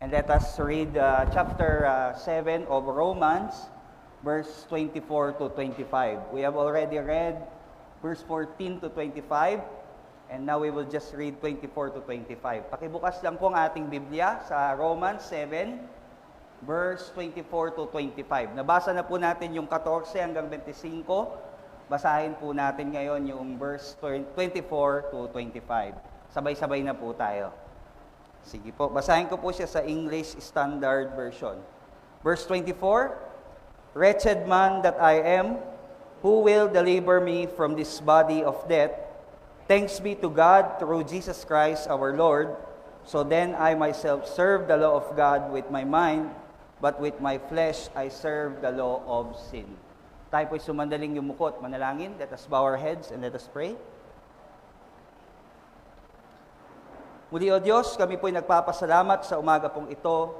And let us read chapter 7 of Romans, verse 24 to 25. We have already read verse 14 to 25, and now we will just read 24 to 25. Pakibukas lang po ang ating Biblia sa Romans 7, verse 24 to 25. Nabasa na po natin yung 14 hanggang 25. Basahin po natin ngayon yung verse 24 to 25. Sabay-sabay na po tayo. Sige po, basahin ko po siya sa English Standard Version. Verse 24, "Wretched man that I am, who will deliver me from this body of death? Thanks be to God through Jesus Christ our Lord. So then I myself serve the law of God with my mind, but with my flesh I serve the law of sin." Tayo po'y sumandaling yumuko at manalangin. Let us bow our heads and let us pray. Muli, O Diyos, kami po'y nagpapasalamat sa umaga pong ito,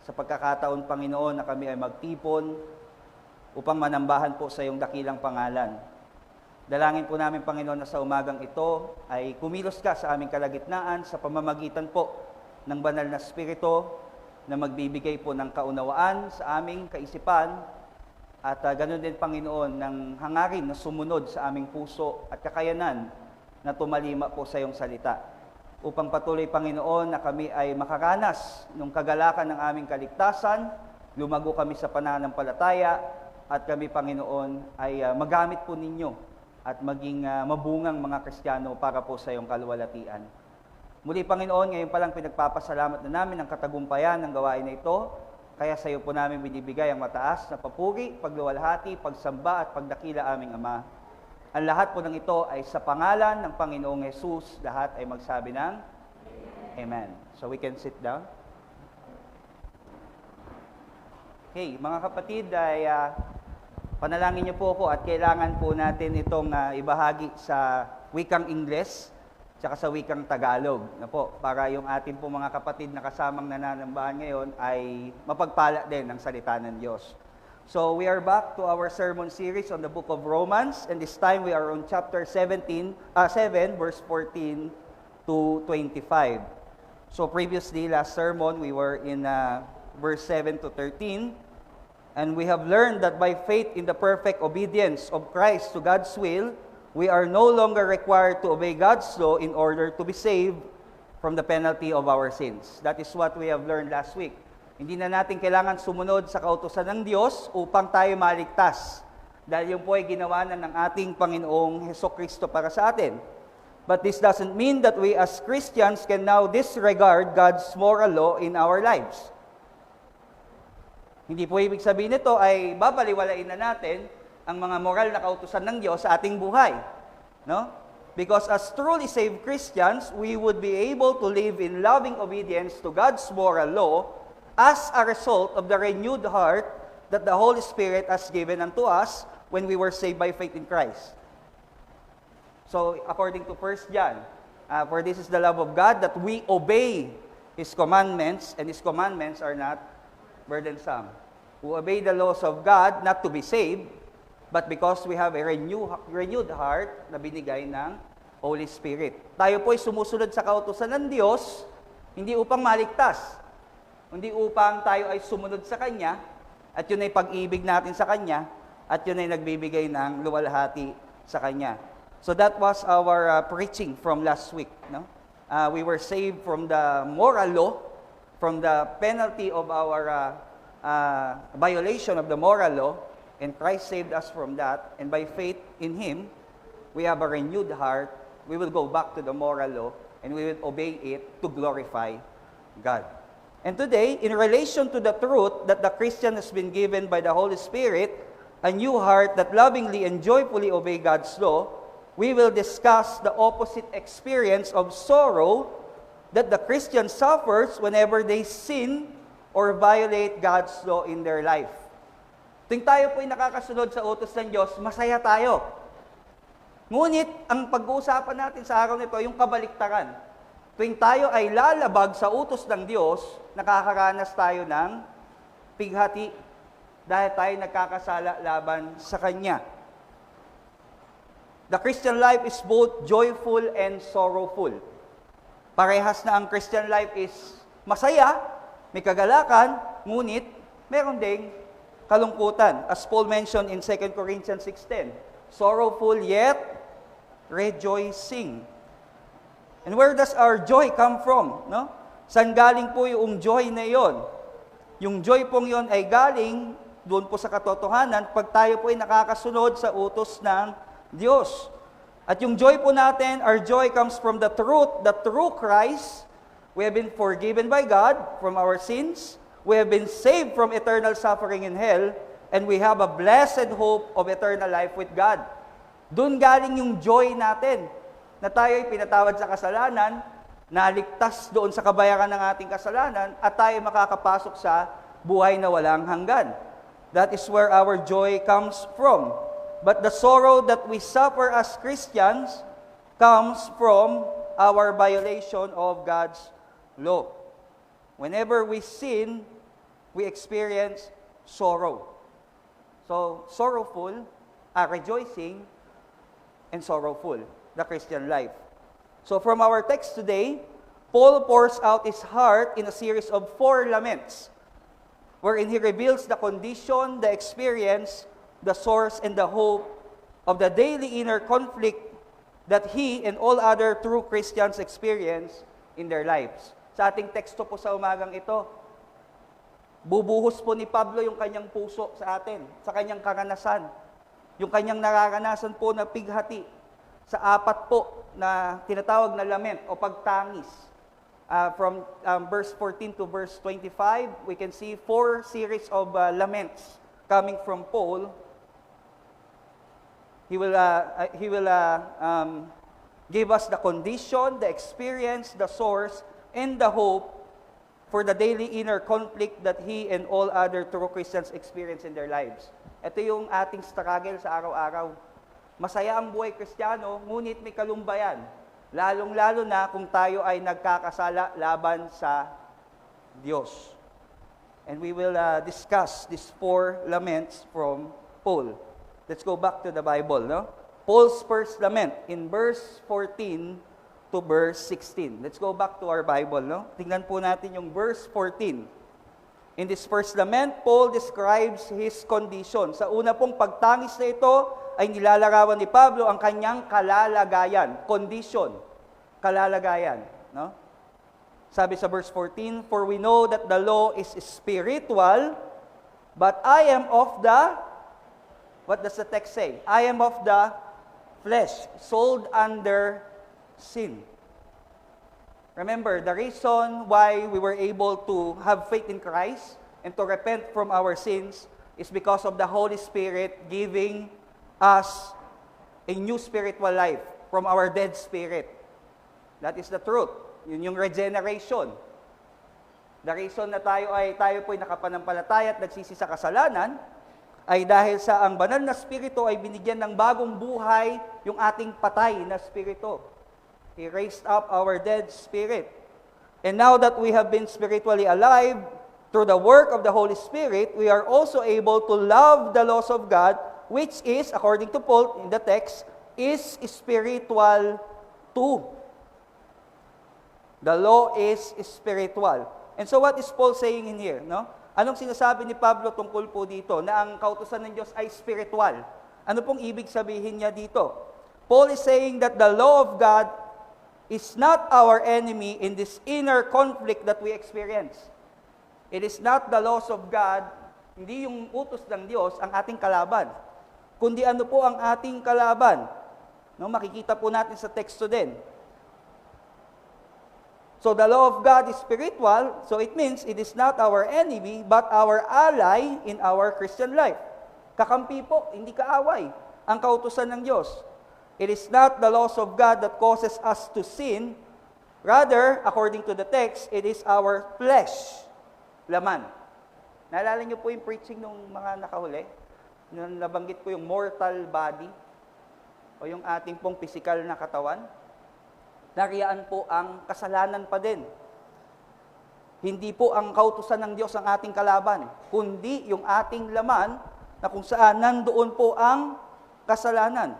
sa pagkakataon, Panginoon, na kami ay magtipon upang manambahan po sa iyong dakilang pangalan. Dalangin po namin, Panginoon, na sa umagang ito ay kumilos ka sa aming kalagitnaan sa pamamagitan po ng banal na Espiritu na magbibigay po ng kaunawaan sa aming kaisipan at ganoon din, Panginoon, ng hangarin na sumunod sa aming puso at kakayanan na tumalima po sa iyong salita. Upang patuloy, Panginoon, na kami ay makaranas ng kagalakan ng aming kaligtasan, lumago kami sa pananampalataya, at kami, Panginoon, ay magamit po ninyo at maging mabungang mga Kristiyano para po sa iyong kaluwalhatian. Muli, Panginoon, ngayon palang pinagpapasalamat na namin ang katagumpayan ng gawain na ito, kaya sa iyo po namin binibigay ang mataas na papuri, pagluwalhati, pagsamba at pagdakila aming Ama. Ang lahat po ng ito ay sa pangalan ng Panginoong Jesus. Lahat ay magsabi ng Amen. So we can sit down. Okay, mga kapatid, ay panalangin niyo po ako at kailangan po natin itong ibahagi sa wikang Ingles tsaka sa wikang Tagalog na po, para yung atin po mga kapatid na kasamang nananambahan ngayon ay mapagpala din ng salita ng Diyos. So we are back to our sermon series on the book of Romans, and this time we are on chapter 7, verse 14 to 25. So previously, last sermon, we were in verse 7 to 13, and we have learned that by faith in the perfect obedience of Christ to God's will, we are no longer required to obey God's law in order to be saved from the penalty of our sins. That is what we have learned last week. Hindi na natin kailangan sumunod sa kautusan ng Diyos upang tayo maligtas. Dahil yun po ay ginawa na ng ating Panginoong Hesukristo para sa atin. But this doesn't mean that we as Christians can now disregard God's moral law in our lives. Hindi po ibig sabihin nito ay babaliwalain na natin ang mga moral na kautusan ng Diyos sa ating buhay. No? Because as truly saved Christians, we would be able to live in loving obedience to God's moral law as a result of the renewed heart that the Holy Spirit has given unto us when we were saved by faith in Christ. So, according to 1 John, for this is the love of God, that we obey His commandments, and His commandments are not burdensome. We obey the laws of God, not to be saved, but because we have a renewed heart na binigay ng Holy Spirit. Tayo po ay sumusunod sa kautusan ng Diyos, hindi upang maligtas, hindi upang tayo ay sumunod sa Kanya, at yun ay pag-ibig natin sa Kanya, at yun ay nagbibigay ng luwalhati sa Kanya. So that was our preaching from last week. No? We were saved from the moral law, from the penalty of our violation of the moral law, and Christ saved us from that, and by faith in Him, we have a renewed heart. We will go back to the moral law, and we will obey it to glorify God. And today, in relation to the truth that the Christian has been given by the Holy Spirit, a new heart that lovingly and joyfully obey God's law, we will discuss the opposite experience of sorrow that the Christian suffers whenever they sin or violate God's law in their life. Tuwing tayo po'y nakakasunod sa utos ng Diyos, masaya tayo. Ngunit, ang pag-uusapan natin sa araw nito, yung kabaliktaran. Tuwing tayo ay lalabag sa utos ng Diyos, nakakaranas tayo ng pighati dahil tayo nagkakasala laban sa Kanya. The Christian life is both joyful and sorrowful. Parehas na ang Christian life is masaya May kagalakan, ngunit meron ding kalungkutan. As Paul mentioned in 2 Corinthians 6:10, sorrowful yet rejoicing. And where does our joy come from? No? Saan galing po yung joy na iyon? Yung joy pong iyon ay galing doon po sa katotohanan pag tayo po ay nakakasunod sa utos ng Diyos. At yung joy po natin, our joy comes from the truth that through Christ, we have been forgiven by God from our sins, we have been saved from eternal suffering in hell, and we have a blessed hope of eternal life with God. Doon galing yung joy natin, na tayo ay pinatawad sa kasalanan, naligtas doon sa kabayaran ng ating kasalanan, at tayo makakapasok sa buhay na walang hanggan. That is where our joy comes from. But the sorrow that we suffer as Christians comes from our violation of God's law. Whenever we sin, we experience sorrow. So, sorrowful, rejoicing, and sorrowful, the Christian life. So from our text today, Paul pours out his heart in a series of 4 laments, wherein he reveals the condition, the experience, the source, and the hope of the daily inner conflict that he and all other true Christians experience in their lives. Sa ating teksto po sa umagang ito, bubuhos po ni Pablo yung kanyang puso sa atin, sa kanyang karanasan, yung kanyang nararanasan po na pighati sa 4 po na tinatawag na lament o pagtangis. From verse 14 to verse 25, we can see 4 series of laments coming from Paul. He will give us the condition, the experience, the source, and the hope for the daily inner conflict that he and all other true Christians experience in their lives. Ito yung ating struggle sa araw-araw. Masaya ang buhay Kristiyano, ngunit may kalumbayan. Lalong-lalo na kung tayo ay nagkakasala laban sa Diyos. And we will discuss these 4 laments from Paul. Let's go back to the Bible, no? Paul's first lament in verse 14 to verse 16. Let's go back to our Bible, no? Tingnan po natin yung verse 14. In this first lament, Paul describes his condition. Sa una pong pagtangis na ito, ay nilalarawan ni Pablo ang kanyang kalalagayan, condition, kalalagayan, no? Sabi sa verse 14, "For we know that the law is spiritual, but I am of the," what does the text say? "I am of the flesh, sold under sin." Remember, the reason why we were able to have faith in Christ and to repent from our sins is because of the Holy Spirit giving us a new spiritual life from our dead spirit. That is the truth. Yun yung regeneration. The reason na tayo po'y nakapanampalataya at nagsisi sa kasalanan ay dahil sa ang banal na spirito ay binigyan ng bagong buhay yung ating patay na spirito. He raised up our dead spirit. And now that we have been spiritually alive through the work of the Holy Spirit, we are also able to love the laws of God, which is, according to Paul in the text, is spiritual too. The law is spiritual. And so what is Paul saying in here? No? Anong sinasabi ni Pablo tungkol po dito? Na ang kautusan ng Diyos ay spiritual. Ano pong ibig sabihin niya dito? Paul is saying that the law of God is not our enemy in this inner conflict that we experience. It is not the laws of God, hindi yung utos ng Diyos ang ating kalaban. Kundi ano po ang ating kalaban? No, makikita po natin sa teksto din. So the law of God is spiritual, so it means it is not our enemy, but our ally in our Christian life. Kakampi po, hindi kaaway, ang kautusan ng Diyos. It is not the laws of God that causes us to sin. Rather, according to the text, it is our flesh, laman. Naalala niyo po yung preaching ng mga nakahuli? Nabanggit ko yung mortal body o yung ating pong physical na katawan. Nariyaan po ang kasalanan pa din. Hindi po ang kautusan ng Diyos ang ating kalaban, kundi yung ating laman na kung saan nandoon po ang kasalanan.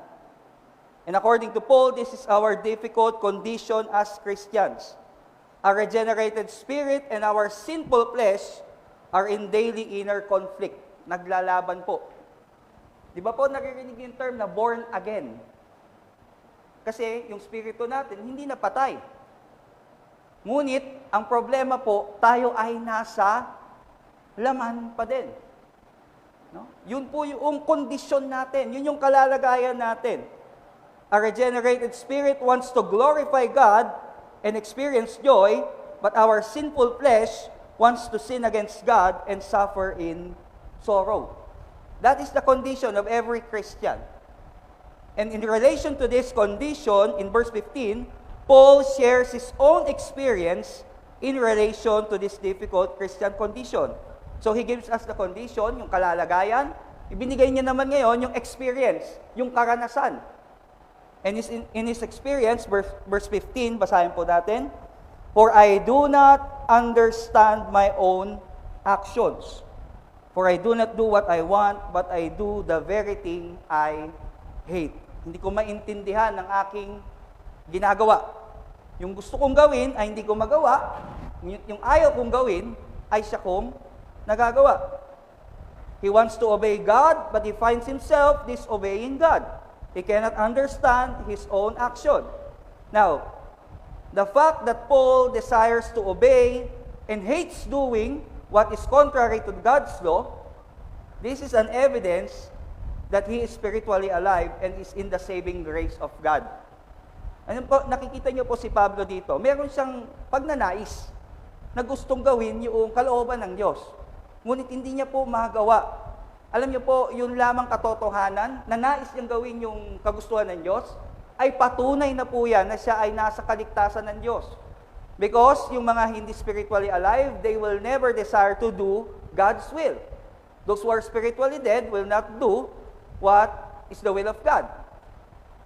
And according to Paul, this is our difficult condition as Christians. our regenerated spirit and our sinful flesh are in daily inner conflict. Naglalaban po. Di ba po naririnig yung term na born again? Kasi yung spirito natin hindi napatay. Ngunit, ang problema po, tayo ay nasa laman pa din. No? Yun po yung kondisyon natin. Yun yung kalalagayan natin. A regenerated spirit wants to glorify God and experience joy, but our sinful flesh wants to sin against God and suffer in sorrow. That is the condition of every Christian. And in relation to this condition, in verse 15, Paul shares his own experience in relation to this difficult Christian condition. So he gives us the condition, yung kalalagayan. Ibinigay niya naman ngayon yung experience, yung karanasan. And in his experience, verse 15, basahin po natin, "For I do not understand my own actions. For I do not do what I want, but I do the very thing I hate." Hindi ko maintindihan ang aking ginagawa. Yung gusto kong gawin ay hindi ko magawa. Yung ayaw kong gawin ay siya kong nagagawa. He wants to obey God, but he finds himself disobeying God. He cannot understand his own action. Now, the fact that Paul desires to obey and hates doing what is contrary to God's law, this is an evidence that he is spiritually alive and is in the saving grace of God. Ano po, nakikita niyo po si Pablo dito. Meron siyang pagnanais na gustong gawin yung kalooban ng Diyos. Ngunit hindi niya po magawa. Alam niyo po, yun lamang katotohanan, na nais niyang gawin yung kagustuhan ng Diyos, ay patunay na po yan na siya ay nasa kaligtasan ng Diyos. Because yung mga hindi spiritually alive, they will never desire to do God's will. Those who are spiritually dead will not do what is the will of God.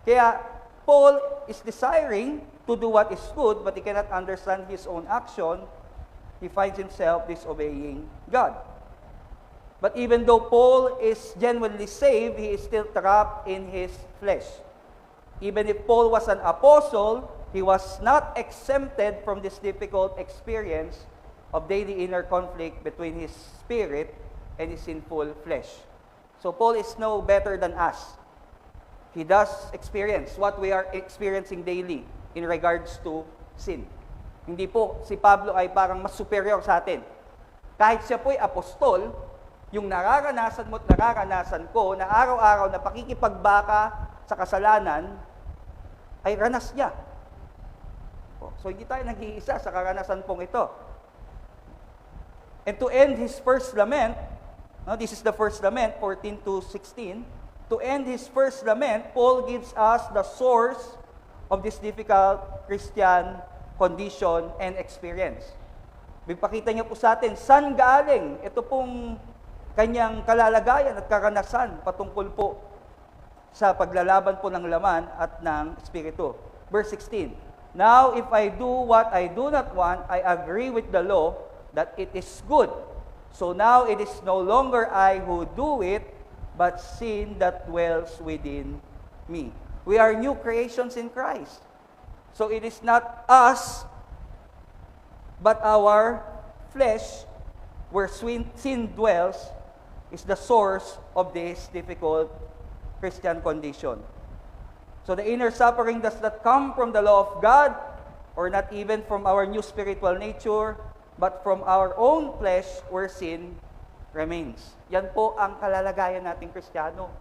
Kaya, Paul is desiring to do what is good, but he cannot understand his own action. He finds himself disobeying God. But even though Paul is genuinely saved, he is still trapped in his flesh. Even if Paul was an apostle, he was not exempted from this difficult experience of daily inner conflict between his spirit and his sinful flesh. So Paul is no better than us. He does experience what we are experiencing daily in regards to sin. Hindi po si Pablo ay parang mas superior sa atin. Kahit siya po'y apostol, yung nararanasan mo at nararanasan ko na araw-araw na pakikipagbaka sa kasalanan, ay ranas niya. So hindi tayo nag-iisa sa karanasan pong ito. And to end his first lament, this is the first lament, 14 to 16, to end his first lament, Paul gives us the source of this difficult Christian condition and experience. Bipakita niya po sa atin, saan galing ito pong kanyang kalalagayan at karanasan patungkol po sa paglalaban po ng laman at ng espiritu. Verse 16, "Now if I do what I do not want, I agree with the law that it is good. So now it is no longer I who do it, but sin that dwells within me." We are new creations in Christ. So it is not us, but our flesh, where sin dwells, is the source of this difficult Christian condition. So the inner suffering does not come from the law of God, or not even from our new spiritual nature, but from our own flesh where sin remains. Yan po ang kalalagayan nating Kristiyano.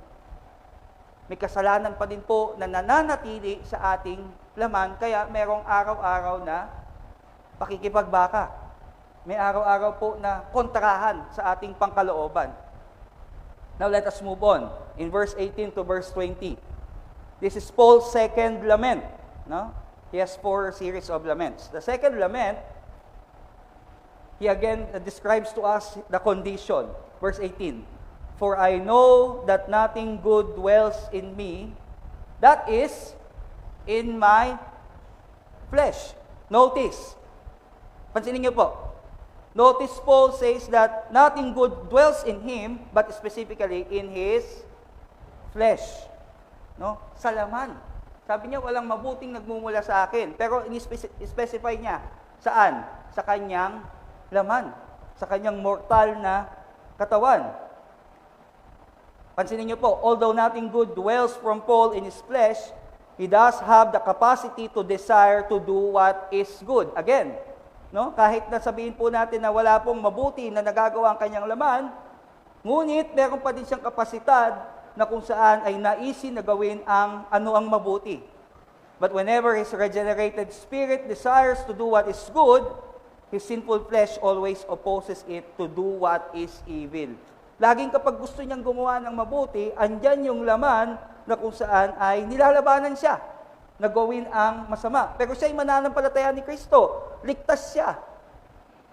May kasalanan pa din po na nananatili sa ating laman, kaya merong araw-araw na pakikipagbaka. May araw-araw po na kontrahan sa ating pangkalooban. Now let us move on. In verse 18 to verse 20. This is Paul's second lament. No? He has 4 series of laments. The second lament, he again describes to us the condition. Verse 18. "For I know that nothing good dwells in me, that is, in my flesh." Notice. Pansinin niyo po. Notice Paul says that nothing good dwells in him, but specifically in his flesh. No? Sa laman. Sabi niya, walang mabuting nagmumula sa akin. Pero in-specify niya, Saan? Sa kanyang laman. Sa kanyang mortal na katawan. Pansinin niyo po, although nothing good dwells from Paul in his flesh, he does have the capacity to desire to do what is good. Again, no? Kahit na sabihin po natin na wala pong mabuti na nagagawa ang kanyang laman, ngunit meron pa din siyang kapasidad na kung saan ay naisin na gawin ang ano ang mabuti. But whenever his regenerated spirit desires to do what is good, his sinful flesh always opposes it to do what is evil. Laging kapag gusto niyang gumawa ng mabuti, andyan yung laman na kung saan ay nilalabanan siya na gawin ang masama. Pero siya ay mananampalataya ni Kristo. Ligtas siya.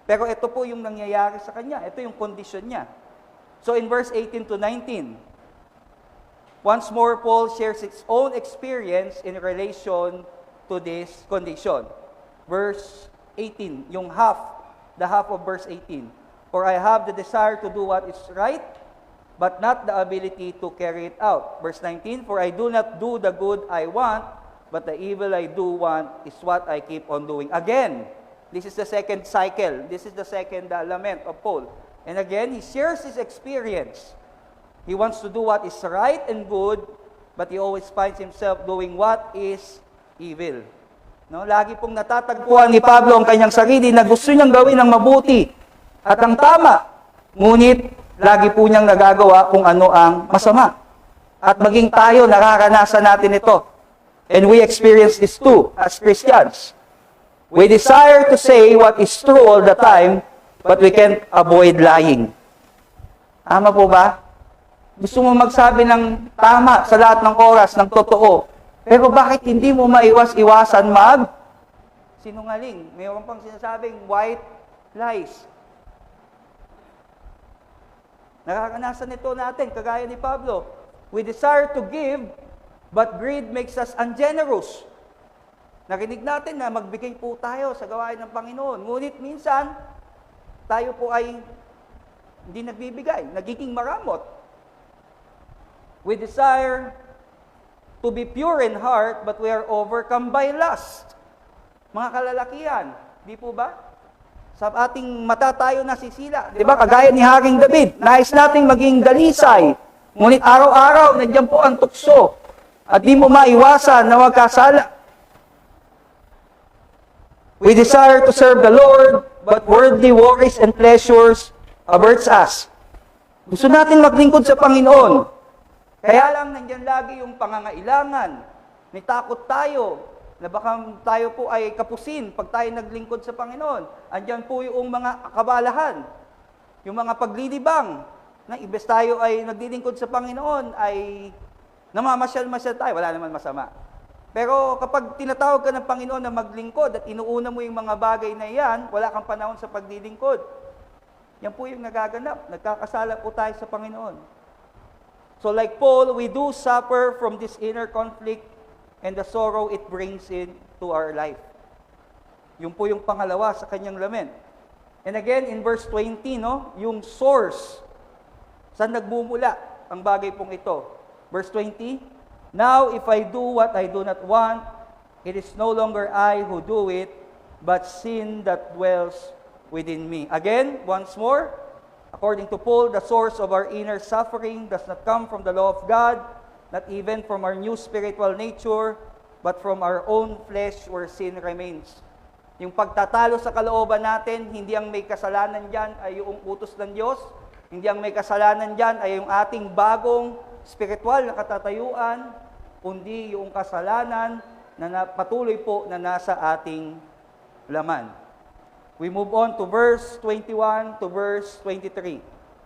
Pero ito po yung nangyayari sa kanya. Ito yung condition niya. So in verse 18 to 19, once more, Paul shares his own experience in relation to this condition. Verse 18, yung the half of verse 18. For I have the desire to do what is right, but not the ability to carry it out. Verse 19, for I do not do the good I want, but the evil I do want is what I keep on doing. Again, this is the second cycle. This is the second lament of Paul. And again, he shares his experience. He wants to do what is right and good, but he always finds himself doing what is evil. No, lagi pong natatagpuan ni Pablo ang kanyang sarili na gusto niyang gawin ang mabuti at ang tama. Ngunit lagi po niyang nagagawa kung ano ang masama. At maging tayo, nararanasan natin ito. And we experience this too as Christians. We desire to say what is true all the time, but we can't avoid lying. Tama po ba? Gusto mo magsabi ng tama sa lahat ng oras, ng totoo. Pero bakit hindi mo maiwas-iwasan sinungaling? Mayroon pang sinasabing white lies. Nararanasan ito natin, kagaya ni Pablo. We desire to give, but greed makes us ungenerous. Narinig natin na magbigay po tayo sa gawain ng Panginoon. Ngunit minsan, tayo po ay hindi nagbibigay, nagiging maramot. We desire to be pure in heart, but we are overcome by lust. Mga kalalakihan, di po ba? Sa ating mata tayo nasisila. Di ba? Kagaya ni Haring David, nais nating maging dalisay. Ngunit araw-araw, nandiyan po ang tukso. At di mo maiwasan na magkasala. We desire to serve the Lord, but worldly worries and pleasures averts us. Gusto natin maglingkod sa Panginoon. Kaya lang nandiyan lagi yung pangangailangan. May takot tayo na baka tayo po ay kapusin pag tayo naglingkod sa Panginoon. Andiyan po yung mga kabalahan, yung mga paglilibang, na ibes tayo ay naglilingkod sa Panginoon, ay namamasyal-masyal tayo, wala naman masama. Pero kapag tinatawag ka ng Panginoon na maglingkod at inuuna mo yung mga bagay na yan, wala kang panahon sa paglilingkod. Yan po yung nagaganap. Nagkakasala po tayo sa Panginoon. So like Paul, we do suffer from this inner conflict and the sorrow it brings into our life. Yung po yung pangalawa sa kanyang lament. And again, in verse 20, no, yung source, saan nagmumula ang bagay pong ito? Verse 20, now if I do what I do not want, it is no longer I who do it, but sin that dwells within me. Again, once more, according to Paul, the source of our inner suffering does not come from the law of God, not even from our new spiritual nature, but from our own flesh where sin remains. Yung pagtatalo sa kalooban natin, hindi ang may kasalanan dyan ay yung utos ng Diyos, hindi ang may kasalanan dyan ay yung ating bagong spiritual na katatayuan, kundi yung kasalanan na patuloy po na nasa ating laman. We move on to verse 21 to verse 23.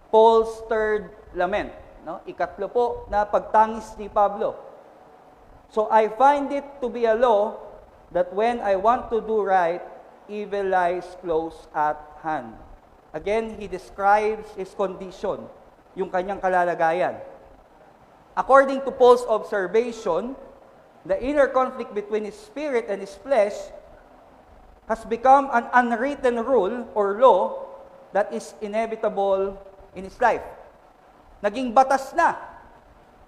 Paul's third lament. No? Ikatlo po na pagtangis ni Pablo. So I find it to be a law that when I want to do right, evil lies close at hand. Again, he describes his condition, yung kanyang kalalagayan. According to Paul's observation, the inner conflict between his spirit and his flesh has become an unwritten rule or law that is inevitable in his life. Naging batas na.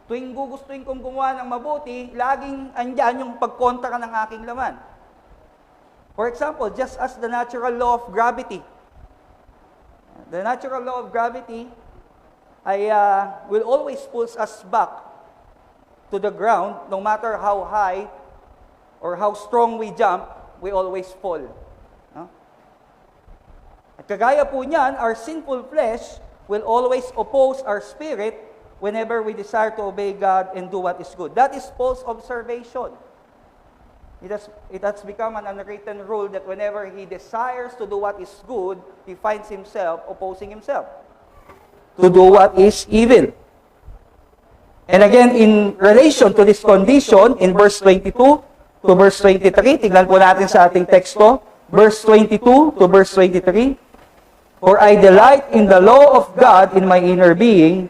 Tuwing gugustuhin kong gumawa ng mabuti, laging andyan yung pagkontra ng aking laman. For example, just as the natural law of gravity. The natural law of gravity will always pull us back to the ground, no matter how high or how strong we jump, we always fall. No? At kagaya po niyan, our sinful flesh will always oppose our spirit whenever we desire to obey God and do what is good. That is Paul's observation. It has become an unwritten rule that whenever he desires to do what is good, he finds himself opposing himself to do what is evil. And again, in relation to this condition, in verse 22 to verse 23, tignan po natin sa ating teksto, verse 22 to verse 23, "For I delight in the law of God in my inner being,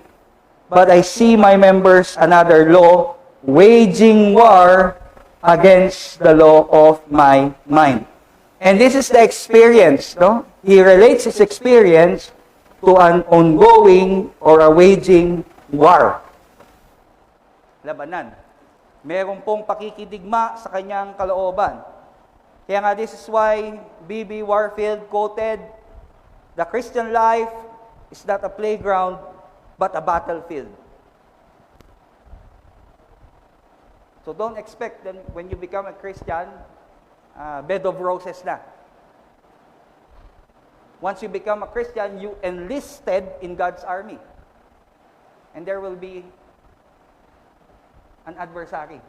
but I see my members another law, waging war against the law of my mind." And this is the experience, no? He relates his experience to an ongoing or a waging war. Labanan. Meron pong pakikidigma sa kanyang kalooban. Kaya nga, this is why B.B. Warfield quoted, "The Christian life is not a playground, but a battlefield." So don't expect that when you become a Christian, bed of roses na. Once you become a Christian, you enlisted in God's army. And there will be an adversary.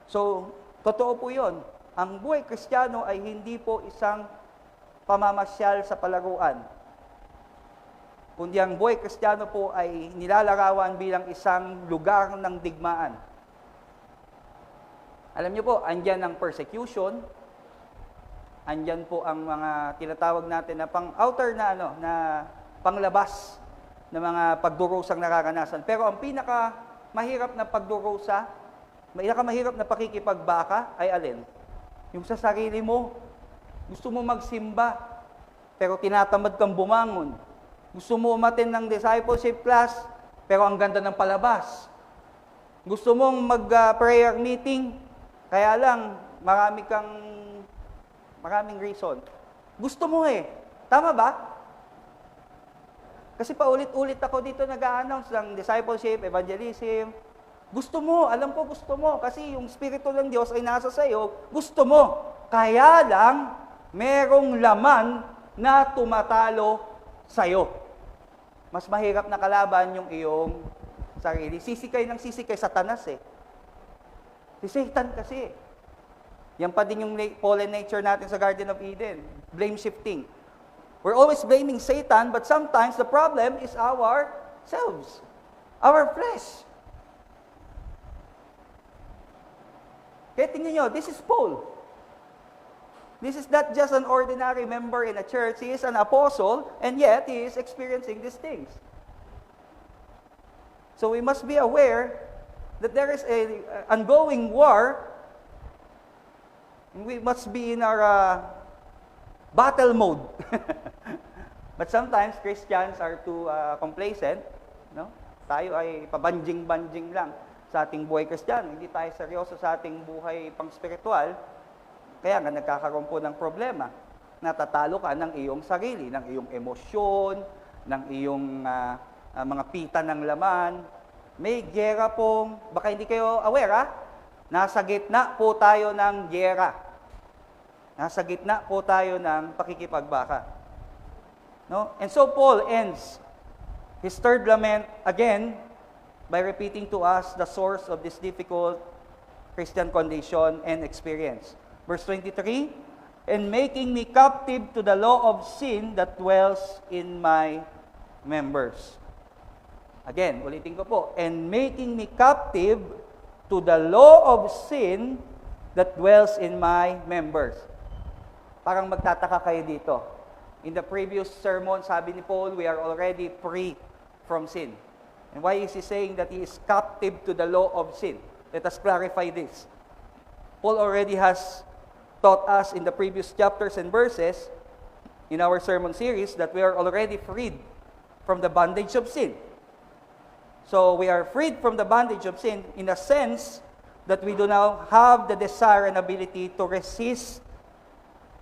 So, totoo po yun. Ang buhay Kristiyano ay hindi po isang pamamasyal sa palaruan. Kundi ang buhay Kristiyano po ay nilalarawan bilang isang lugar ng digmaan. Alam niyo po, andyan ang persecution, andyan po ang mga tinatawag natin na pang-outer na na panglabas na mga pagdurusang nararanasan. Pero ang pinakamahirap na pagdurusa, pinakamahirap na pakikipagbaka ay alin? Yung sa sarili mo. Gusto mo magsimba, pero tinatamad kang bumangon. Gusto mo umattend ng discipleship class, pero ang ganda ng palabas. Gusto mong mag-prayer meeting, kaya lang maraming reason. Gusto mo Tama ba? Kasi paulit-ulit ako dito nag-a-announce ng discipleship, evangelism. Gusto mo, alam ko gusto mo, kasi yung Espiritu ng Diyos ay nasa sayo, gusto mo. Kaya lang, merong laman na tumatalo sa'yo. Mas mahirap na kalaban yung iyong sarili. Sisikay ng sisikay, Satanas Si Satan kasi. Yan pa din yung fallen nature natin sa Garden of Eden. Blame shifting. We're always blaming Satan, but sometimes the problem is ourselves. Our flesh. Kaya tingnan nyo, this is Paul. This is not just an ordinary member in a church. He is an apostle, and yet he is experiencing these things. So we must be aware that there is an ongoing war, and we must be in our battle mode. But sometimes Christians are too complacent. No? Tayo ay pabanjing-banjing lang sa ating buhay Kristiyano. Hindi tayo seryoso sa ating buhay pang-spiritual. Kaya nga nagkakaroon po ng problema. Natatalo ka ng iyong sarili, ng iyong emosyon, ng iyong mga pita ng laman. May giyera pong, baka hindi kayo aware nasa gitna po tayo ng giyera. Nasa gitna po tayo ng pakikipagbaka. No? And so Paul ends his third lament again by repeating to us the source of this difficult Christian condition and experience. Verse 23, "And making me captive to the law of sin that dwells in my members." Again, ulitin ko po. "And making me captive to the law of sin that dwells in my members." Parang magtataka kayo dito. In the previous sermon, sabi ni Paul, we are already free from sin. And why is he saying that he is captive to the law of sin? Let us clarify this. Paul already has taught us in the previous chapters and verses in our sermon series that we are already freed from the bondage of sin. So we are freed from the bondage of sin in a sense that we do now have the desire and ability to resist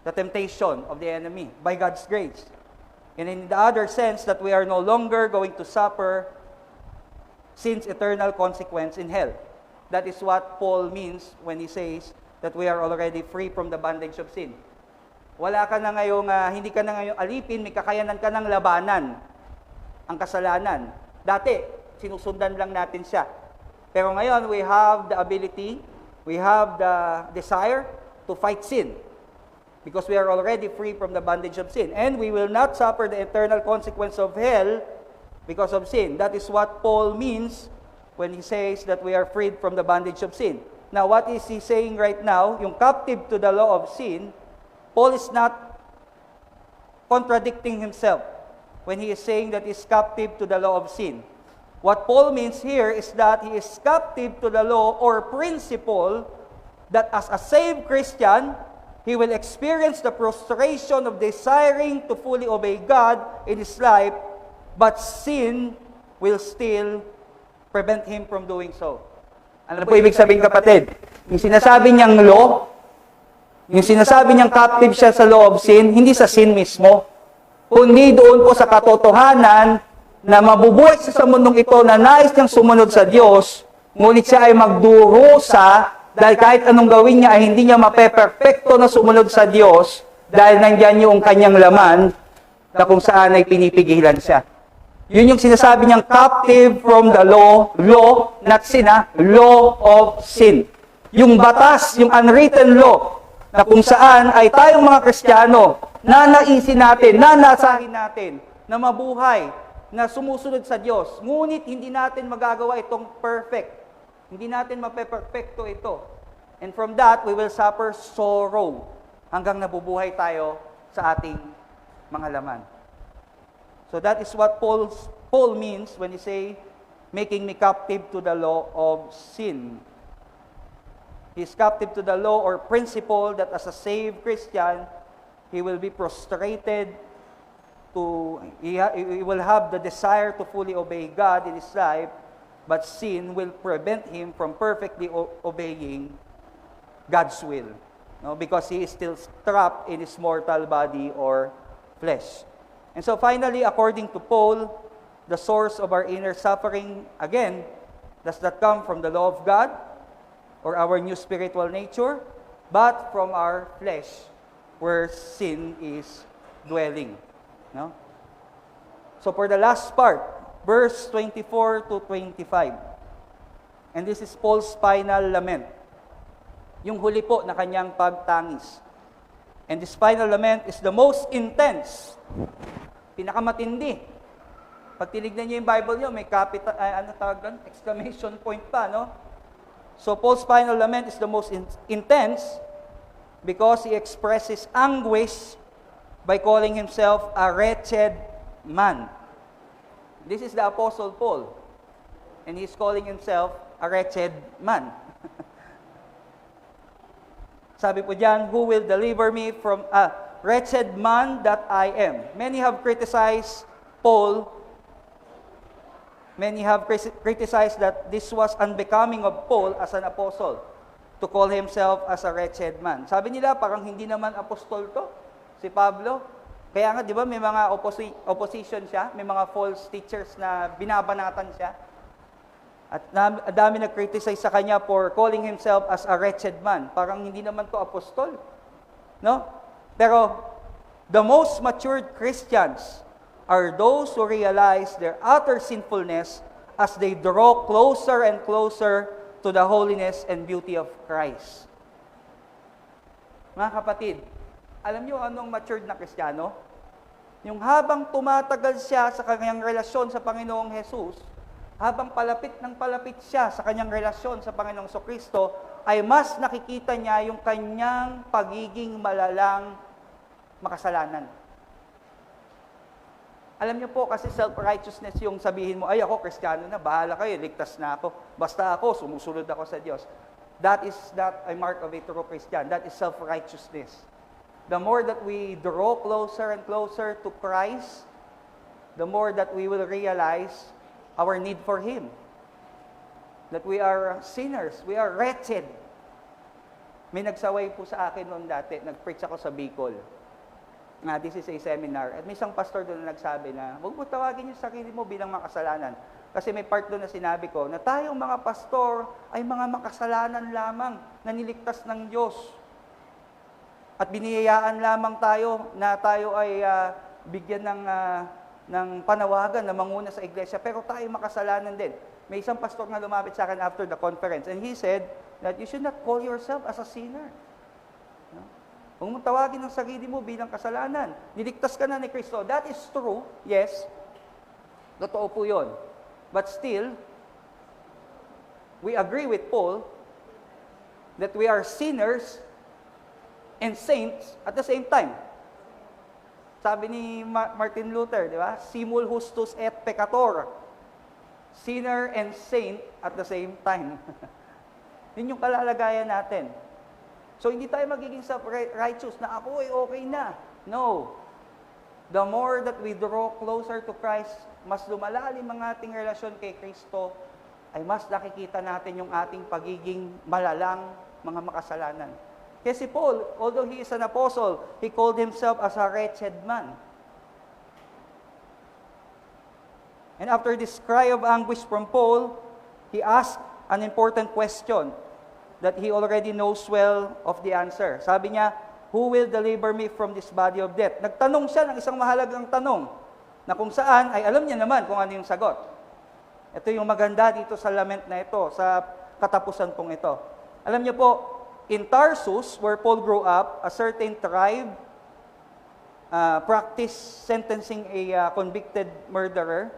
the temptation of the enemy by God's grace. And in the other sense, that we are no longer going to suffer sin's eternal consequence in hell. That is what Paul means when he says that we are already free from the bondage of sin. Wala ka na ngayong, hindi ka na ngayong alipin, may kakayanan ka ng labanan ang kasalanan. Dati, sinusundan lang natin siya. Pero ngayon, we have the ability, we have the desire to fight sin. Because we are already free from the bondage of sin. And we will not suffer the eternal consequence of hell because of sin. That is what Paul means when he says that we are freed from the bondage of sin. Now, what is he saying right now? Yung captive to the law of sin, Paul is not contradicting himself when he is saying that he is captive to the law of sin. What Paul means here is that he is captive to the law or principle that as a saved Christian, he will experience the frustration of desiring to fully obey God in his life, but sin will still prevent him from doing so. Ano po ibig sabihin, kapatid? Yung sinasabi niyang law, yung sinasabi niyang captive siya sa law of sin, hindi sa sin mismo, kundi doon po sa katotohanan na mabubuhay siya sa mundong ito na nais niyang sumunod sa Diyos, ngunit siya ay magdurusa dahil kahit anong gawin niya ay hindi niya mapeperfecto na sumunod sa Diyos dahil nandyan yung kanyang laman na kung saan ay pinipigilan siya. Yun yung sinasabi niyang captive from the law, not sin, law of sin. Yung batas, yung unwritten law, na kung saan ay tayong mga Kristiyano, nanaisin natin, nanasahin natin, na mabuhay, na sumusunod sa Diyos. Ngunit hindi natin magagawa itong perfect. Hindi natin mapeperfecto ito. And from that, we will suffer sorrow hanggang nabubuhay tayo sa ating mga laman. So that is what Paul means when he say, making me captive to the law of sin. He is captive to the law or principle that as a saved Christian, he will be prostrated he will have the desire to fully obey God in his life, but sin will prevent him from perfectly obeying God's will. No? Because he is still trapped in his mortal body or flesh. And so finally, according to Paul, the source of our inner suffering, again, does not come from the law of God or our new spiritual nature, but from our flesh, where sin is dwelling. No? So for the last part, verse 24 to 25, and this is Paul's final lament. Yung huli po na kanyang pagtangis. And this final lament is the most intense, pinakamatindi. Pag tinignan niyo yung Bible niyo, may capital, exclamation point pa, no? So Paul's final lament is the most intense because he expresses anguish by calling himself a wretched man. This is the Apostle Paul, and he's calling himself a wretched man. Sabi po diyan, who will deliver me from a wretched man that I am? Many have criticized Paul. Many have criticized that this was unbecoming of Paul as an apostle, to call himself as a wretched man. Sabi nila, parang hindi naman apostol to, si Pablo. Kaya nga, di ba, may mga opposition siya, may mga false teachers na binabanatan siya. At dami nag-criticize sa kanya for calling himself as a wretched man. Parang hindi naman to apostol. No? Pero, the most matured Christians are those who realize their utter sinfulness as they draw closer and closer to the holiness and beauty of Christ. Mga kapatid, alam niyo anong matured na Kristiyano? Yung habang tumatagal siya sa kanyang relasyon sa Panginoong Jesus, habang palapit siya sa kanyang relasyon sa Panginoong Kristo, ay mas nakikita niya yung kanyang pagiging malalang makasalanan. Alam niyo po, kasi self-righteousness yung sabihin mo, ay ako, Kristiyano na, bahala kayo, ligtas na ako. Basta ako, sumusunod ako sa Diyos. That is not a mark of a true Christian. That is self-righteousness. The more that we draw closer and closer to Christ, the more that we will realize our need for Him. that we are sinners, we are wretched. May nagsaway po sa akin noon dati, nag-preach ako sa Bicol. This is a seminar. At may isang pastor doon na nagsabi na, huwag mo tawagin yung sarili mo bilang makasalanan. Kasi may part doon na sinabi ko, na tayong mga pastor ay mga makasalanan lamang na niligtas ng Diyos. At biniyayaan lamang tayo na tayo ay bigyan ng panawagan na manguna sa iglesia. Pero tayo makasalanan din. May isang pastor na lumapit sa akin after the conference and he said that you should not call yourself as a sinner. No? Huwag mong tawagin ang sarili mo bilang kasalanan. Niligtas ka na ni Kristo. That is true, yes. Totoo po yun. But still, we agree with Paul that we are sinners and saints at the same time. Sabi ni Martin Luther, di ba? Simul justus et peccator. Sinner and saint at the same time. Yun yung kalalagayan natin. So, hindi tayo magiging self-righteous na ako ay okay na. No. The more that we draw closer to Christ, mas lumalalim ang ating relasyon kay Kristo, ay mas nakikita natin yung ating pagiging malalang mga makasalanan. Kasi Paul, although he is an apostle, he called himself as a wretched man. And after this cry of anguish from Paul, he asked an important question that he already knows well of the answer. Sabi niya, who will deliver me from this body of death? Nagtanong siya ng isang mahalagang tanong na kung saan ay alam niya naman kung ano yung sagot. Ito yung maganda dito sa lament na ito, sa katapusan pong ito. Alam niyo po, in Tarsus, where Paul grew up, a certain tribe practiced sentencing a convicted murderer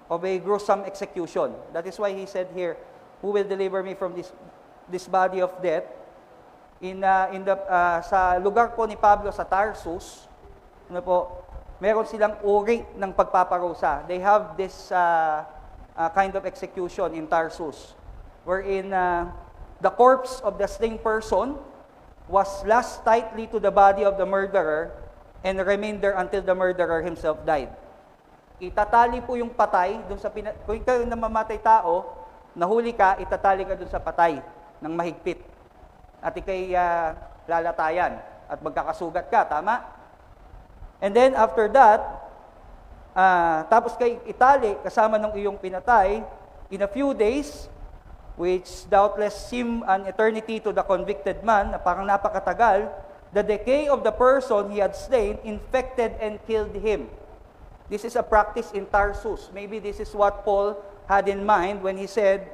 of a gruesome execution. That is why he said here, who will deliver me from this body of death? Sa lugar po ni Pablo sa Tarsus, meron silang uri ng pagpaparusa. They have this kind of execution in Tarsus, wherein the corpse of the slain person was lashed tightly to the body of the murderer and remained there until the murderer himself died. Itatali po yung patay, kung ikaw yung namamatay tao, nahuli ka, itatali ka dun sa patay ng mahigpit. At ikay lalatayan at magkakasugat ka, tama? And then after that, tapos kay itali kasama ng iyong pinatay, in a few days, which doubtless seem an eternity to the convicted man, na parang napakatagal, the decay of the person he had slain infected and killed him. This is a practice in Tarsus. Maybe this is what Paul had in mind when he said,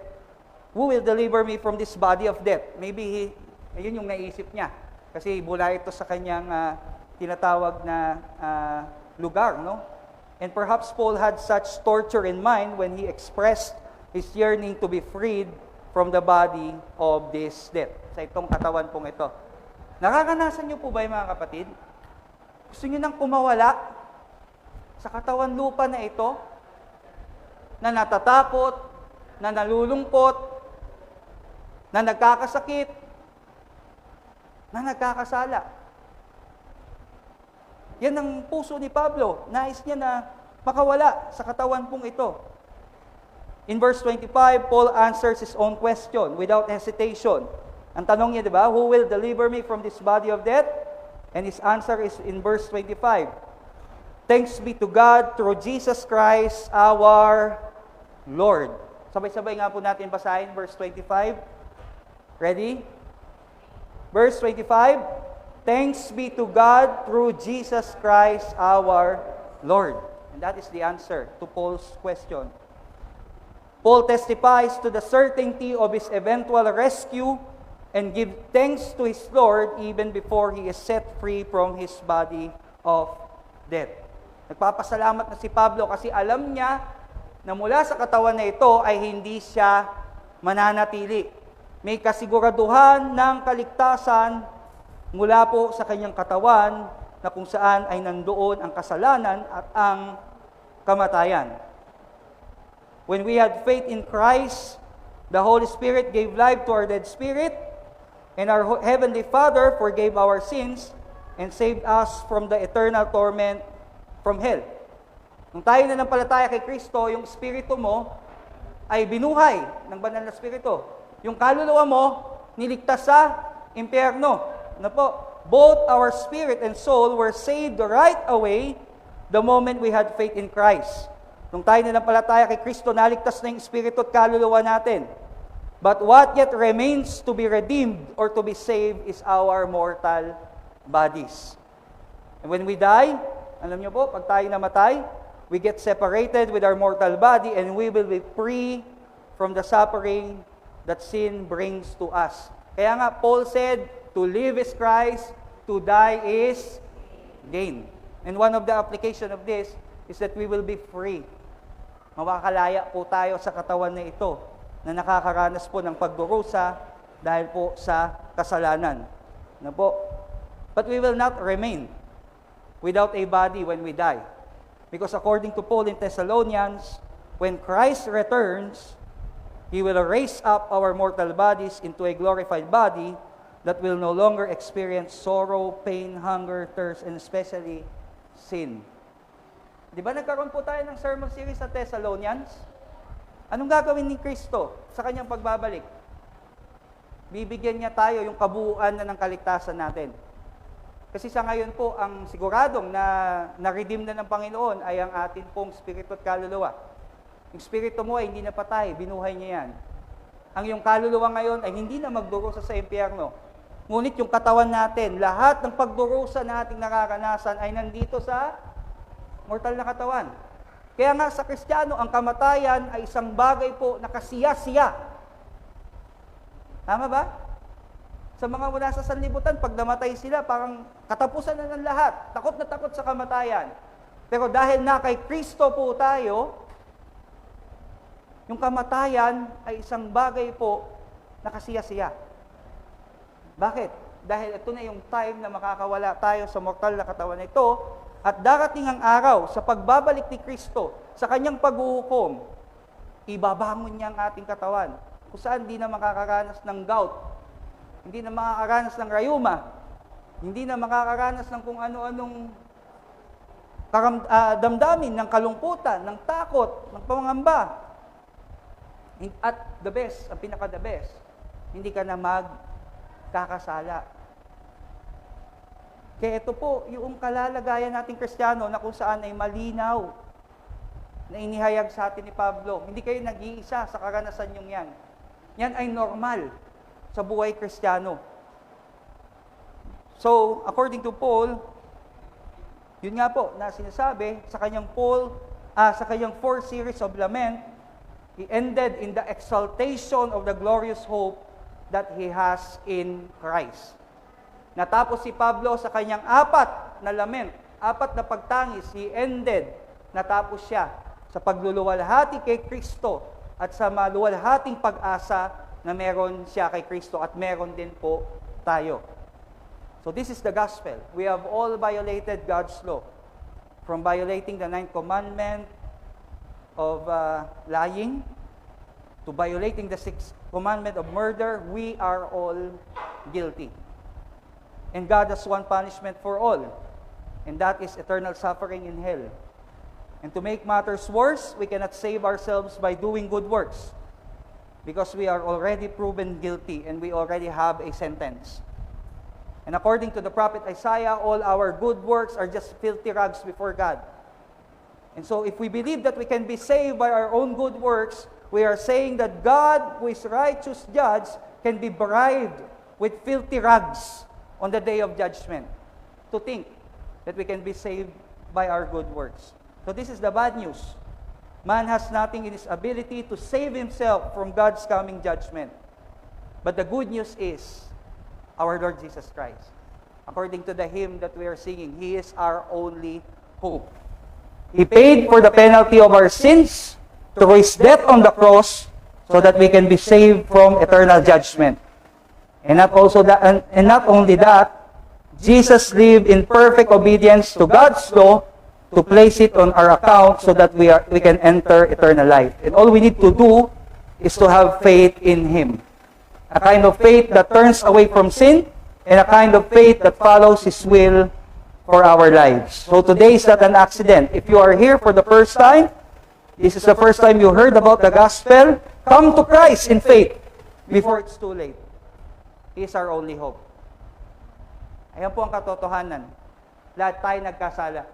who will deliver me from this body of death? Maybe yun yung naisip niya. Kasi mula ito sa kanyang tinatawag na lugar, no? And perhaps Paul had such torture in mind when he expressed his yearning to be freed from the body of this death. Sa itong katawan pong ito. Nakakanasan niyo po ba yung mga kapatid? Gusto niyo nang kumawala sa katawan lupa na ito, na natatakot, na nalulungkot, na nagkakasakit, na nagkakasala. Yan ang puso ni Pablo. Nais niya na makawala sa katawan pong ito. In verse 25, Paul answers his own question without hesitation. Ang tanong niya, di ba? Who will deliver me from this body of death? And his answer is in verse 25. Thanks be to God through Jesus Christ our Lord. Sabay-sabay nga po natin basahin verse 25. Ready? Verse 25. Thanks be to God through Jesus Christ our Lord. And that is the answer to Paul's question. Paul testifies to the certainty of his eventual rescue and give thanks to his Lord even before he is set free from his body of death. Nagpapasalamat na si Pablo kasi alam niya na mula sa katawan na ito ay hindi siya mananatili. May kasiguraduhan ng kaligtasan mula po sa kanyang katawan na kung saan ay nandoon ang kasalanan at ang kamatayan. When we had faith in Christ, the Holy Spirit gave life to our dead spirit, and our Heavenly Father forgave our sins and saved us from the eternal torment from hell. Nung tayo nanampalataya kay Kristo, yung espiritu mo ay binuhay ng banal na Espiritu. Yung kaluluwa mo, niligtas sa impyerno. Ano po? Both our spirit and soul were saved right away the moment we had faith in Christ. Nung tayo nanampalataya kay Kristo, naligtas na yung espiritu at kaluluwa natin. But what yet remains to be redeemed or to be saved is our mortal bodies. And when we die, alam niyo po, pag tayo namatay, we get separated with our mortal body and we will be free from the suffering that sin brings to us. Kaya nga, Paul said, to live is Christ, to die is gain. And one of the application of this is that we will be free. Makakalaya po tayo sa katawan na ito na nakakaranas po ng pagdurusa dahil po sa kasalanan. Na po? But we will not remain without a body when we die. Because according to Paul in Thessalonians, when Christ returns, He will raise up our mortal bodies into a glorified body that will no longer experience sorrow, pain, hunger, thirst, and especially sin. Di ba nagkaroon po tayo ng sermon series sa Thessalonians? Anong gagawin ni Kristo sa kanyang pagbabalik? Bibigyan niya tayo yung kabuuan na ng kaligtasan natin. Kasi sa ngayon po, ang siguradong na-redeem na ng Panginoon ay ang atin pong spirito at kaluluwa. Yung spirito mo ay hindi na patay, binuhay niya yan. Ang yung kaluluwa ngayon ay hindi na magdurusa sa impyerno. Ngunit yung katawan natin, lahat ng pagdurusa na ating nararanasan ay nandito sa mortal na katawan. Kaya nga sa Kristiyano, ang kamatayan ay isang bagay po na kasiya-siya. Tama ba? Sa mga mula sa sanlibutan, pag namatay sila, parang katapusan na ng lahat. Takot na takot sa kamatayan. Pero dahil na kay Kristo po tayo, yung kamatayan ay isang bagay po na kasiya-siya. Bakit? Dahil ito na yung time na makakawala tayo sa mortal na katawan na ito at darating ang araw sa pagbabalik ni Kristo sa kanyang paghuhukom, ibabangon niya ang ating katawan kung saan hindi na makakaranas ng gout, hindi na makakaranas ng rayuma, hindi na makakaranas ng kung ano-anong damdamin, ng kalungkutan, ng takot, ng pangamba. At the best, ang pinaka-the best, hindi ka na magkakasala. Kaya ito po, yung kalalagayan nating Kristiyano na kung saan ay malinaw na inihayag sa atin ni Pablo. Hindi kayo nag-iisa sa karanasan yung yan. Yan ay normal sa buhay Kristiyano. So, according to Paul, yun nga po, na sinasabi sa kanyang sa kanyang 4 series of lament, he ended in the exaltation of the glorious hope that he has in Christ. Natapos si Pablo sa kanyang 4 na lament, 4 na pagtangis, he ended, natapos siya sa pagluluwalhati kay Kristo at sa maluwalhating pag-asa na meron siya kay Kristo at meron din po tayo. So this is the gospel. We have all violated God's law. From violating the 9th commandment of lying to violating the 6th commandment of murder, we are all guilty. And God has one punishment for all, and that is eternal suffering in hell. And to make matters worse, we cannot save ourselves by doing good works, because we are already proven guilty and we already have a sentence. And according to the prophet Isaiah, all our good works are just filthy rags before God. And so if we believe that we can be saved by our own good works, we are saying that God, who is righteous judge, can be bribed with filthy rags on the day of judgment to think that we can be saved by our good works. So this is the bad news. Man has nothing in his ability to save himself from God's coming judgment. But the good news is our Lord Jesus Christ. According to the hymn that we are singing, He is our only hope. He paid for the penalty of our sins through His death on the cross so that we can be saved from eternal judgment. And not only that, Jesus lived in perfect obedience to God's law to place it on our account so that we can enter eternal life. And all we need to do is to have faith in Him. A kind of faith that turns away from sin and a kind of faith that follows His will for our lives. So today is not an accident. If you are here for the first time, this is the first time you heard about the gospel, come to Christ in faith before it's too late. He is our only hope. Ayan po ang katotohanan. Lahat tayo nagkasala.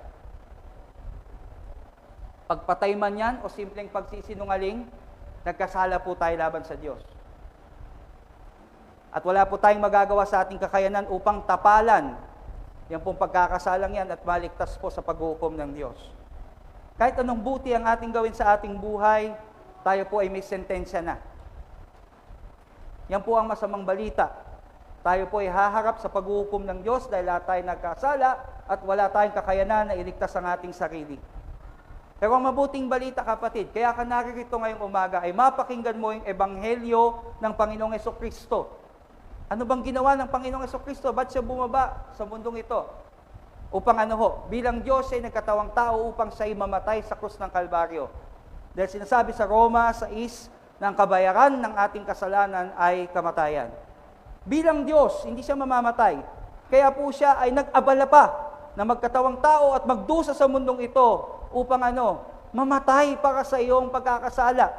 Pagpatay man yan o simpleng pagsisinungaling, nagkasala po tayo laban sa Diyos. At wala po tayong magagawa sa ating kakayanan upang tapalan yan pong pagkakasalang yan at maligtas po sa paghukom ng Diyos. Kahit anong buti ang ating gawin sa ating buhay, tayo po ay may sentensya na. Yan po ang masamang balita. Tayo po ay haharap sa paghukom ng Diyos dahil lahat tayo nagkasala at wala tayong kakayanan na iligtas ang ating sarili. Pero ang mabuting balita, kapatid, kaya ka naririto ngayong umaga ay mapakinggan mo yung ebanghelyo ng Panginoong Hesukristo. Ano bang ginawa ng Panginoong Hesukristo? Ba't siya bumaba sa mundong ito? Upang bilang Diyos siya ay nagkatawang tao upang siya ay mamatay sa krus ng Kalbaryo. Dahil sinasabi sa Roma 6 na ang kabayaran ng ating kasalanan ay kamatayan. Bilang Diyos, hindi siya mamamatay. Kaya po siya ay nag-abala pa na magkatawang tao at magdusa sa mundong ito upang mamatay para sa iyong pagkakasala.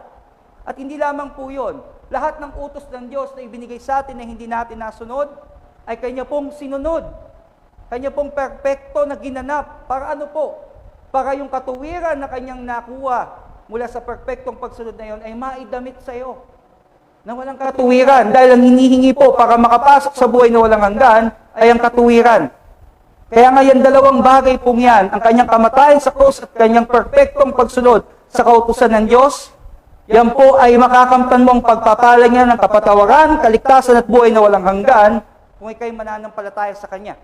At hindi lamang po yun. Lahat ng utos ng Diyos na ibinigay sa atin na hindi natin nasunod, ay Kanya pong sinunod. Kanya pong perpekto na ginanap. Para Para yung katuwiran na Kanyang nakuha mula sa perpektong pagsunod na yon ay maidamit sa iyo. Na walang katuwiran. Dahil ang hinihingi po para makapasok sa buhay na walang hanggan, ay ang katuwiran. Kaya ngayon, dalawang bagay pong yan, ang Kanyang kamatayan sa krus at Kanyang perpektong pagsunod sa kautusan ng Diyos, yan po ay makakamtan mong pagpapalang niya ng kapatawaran, kaligtasan at buhay na walang hanggan kung ikay mananampalataya sa Kanya.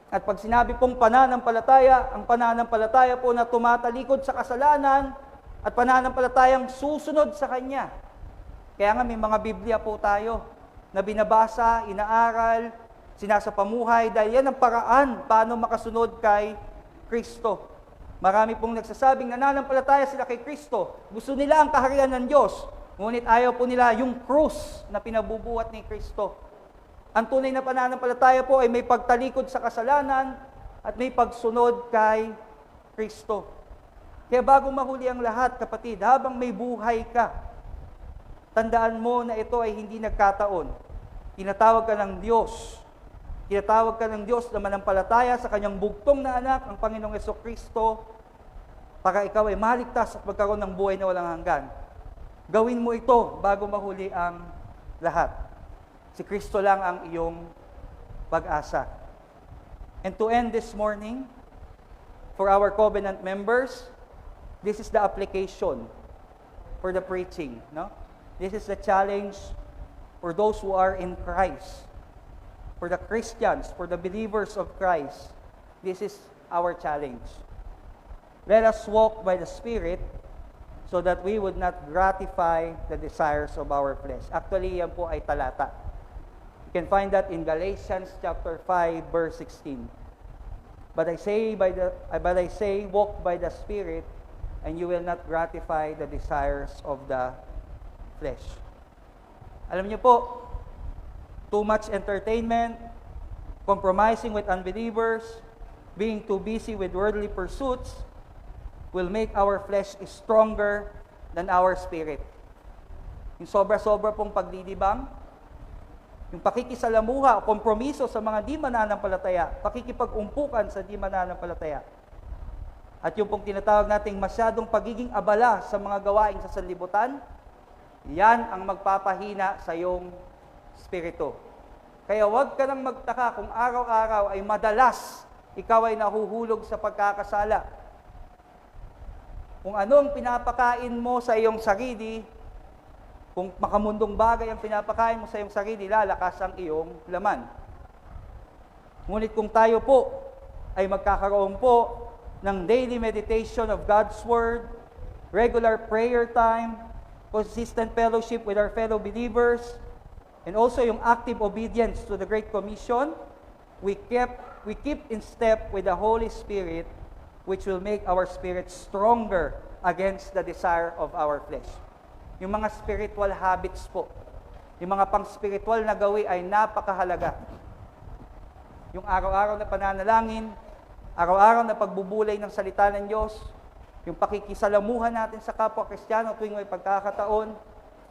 At pag sinabi pong pananampalataya, ang pananampalataya po na tumatalikod sa kasalanan at pananampalatayang susunod sa Kanya. Kaya nga may mga Biblia po tayo na binabasa, inaaral, sinasapamuhay dahil yan ang paraan paano makasunod kay Kristo. Marami pong nagsasabing nananampalataya sila kay Kristo. Gusto nila ang kaharian ng Diyos. Ngunit ayaw po nila yung krus na pinabubuhat ni Kristo. Ang tunay na pananampalataya po ay may pagtalikod sa kasalanan at may pagsunod kay Kristo. Kaya bago mahuli ang lahat, kapatid, habang may buhay ka, tandaan mo na ito ay hindi nagkataon. Tinatawag ka ng Diyos. Tinatawag ka ng Diyos na manampalataya sa Kanyang bugtong na anak, ang Panginoong Hesukristo, para ikaw ay maligtas at magkaroon ng buhay na walang hanggan. Gawin mo ito bago mahuli ang lahat. Si Kristo lang ang iyong pag-asa. And to end this morning, for our covenant members, this is the application for the preaching. No? This is the challenge for those who are in Christ. For the Christians, for the believers of Christ, this is our challenge. Let us walk by the Spirit so that we would not gratify the desires of our flesh. Actually, yan po ay talata. You can find that in Galatians chapter 5, verse 16. But I say, walk by the Spirit, and you will not gratify the desires of the flesh. Alam niyo po, too much entertainment, compromising with unbelievers, being too busy with worldly pursuits, will make our flesh stronger than our spirit. Yung sobra-sobra pong pagdidibang, yung pakikisalamuha o kompromiso sa mga di mananampalataya, pakikipag-umpukan sa di mananampalataya, at yung pong tinatawag nating masyadong pagiging abala sa mga gawain sa sanlibutan, yan ang magpapahina sa iyong spirito. Kaya huwag ka nang magtaka kung araw-araw ay madalas ikaw ay nahuhulog sa pagkakasala. Kung anong pinapakain mo sa iyong sarili, kung makamundong bagay ang pinapakain mo sa iyong sarili, lalakas ang iyong laman. Ngunit kung tayo po ay magkakaroon po ng daily meditation of God's Word, regular prayer time, consistent fellowship with our fellow believers, and also yung active obedience to the Great Commission, we keep in step with the Holy Spirit, which will make our spirit stronger against the desire of our flesh. Yung mga spiritual habits po, yung mga pang-spiritual na gawi ay napakahalaga. Yung araw-araw na pananalangin, araw-araw na pagbubulay ng salita ng Diyos, yung pakikisalamuhan natin sa kapwa Kristiyano tuwing may pagkakataon,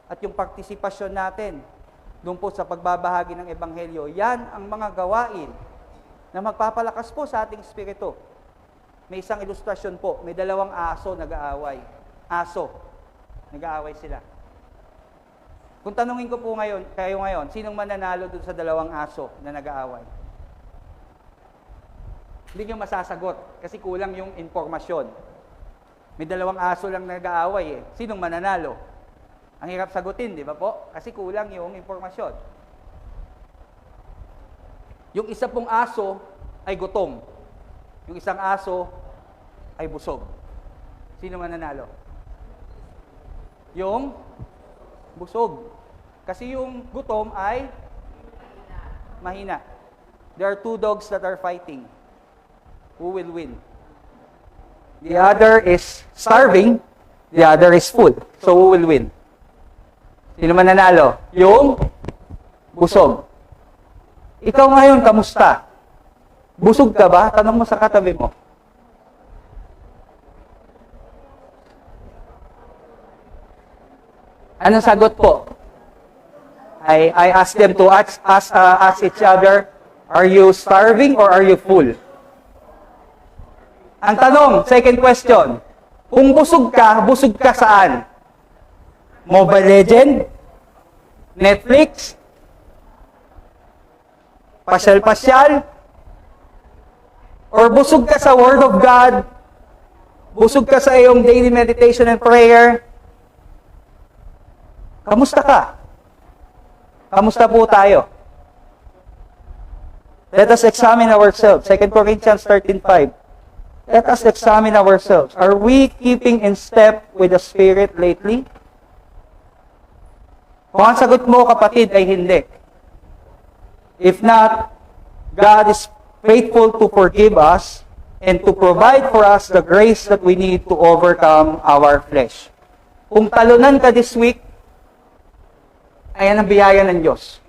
at yung partisipasyon natin doon po sa pagbabahagi ng Ebanghelyo, yan ang mga gawain na magpapalakas po sa ating espiritu. May isang ilustrasyon po, may dalawang aso nag-aaway. Aso, nag-aaway sila. Kung tanungin ko po kayo ngayon, sinong mananalo doon sa dalawang aso na nag-aaway? Hindi nyo masasagot kasi kulang yung impormasyon. May dalawang aso lang nag-aaway eh. Sinong mananalo? Ang hirap sagutin, di ba po? Kasi kulang yung impormasyon. Yung isa pong aso ay gutom. Yung isang aso ay busog. Sino mananalo? Yung busog. Kasi yung gutom ay mahina. There are two dogs that are fighting. Who will win? The other is starving, the other is full. So who will win? Sino mananalo? Yung busog. Ikaw ngayon, kamusta? Busog ka ba? Tanong mo sa katabi mo. Anong sagot po? I ask them to ask each other, are you starving or are you full? Ang tanong, second question, kung busog ka saan? Mobile Legend? Netflix? Pasyal-pasyal? Or busog ka sa Word of God? Busog ka sa iyong daily meditation and prayer? Kamusta ka? Kamusta po tayo? Let us examine ourselves. 2 Corinthians 13:5. Let us examine ourselves. Are we keeping in step with the Spirit lately? Kung ang sagot mo, kapatid, ay hindi. If not, God is faithful to forgive us and to provide for us the grace that we need to overcome our flesh. Kung talunan ka this week, ayan ang biyaya ng Diyos.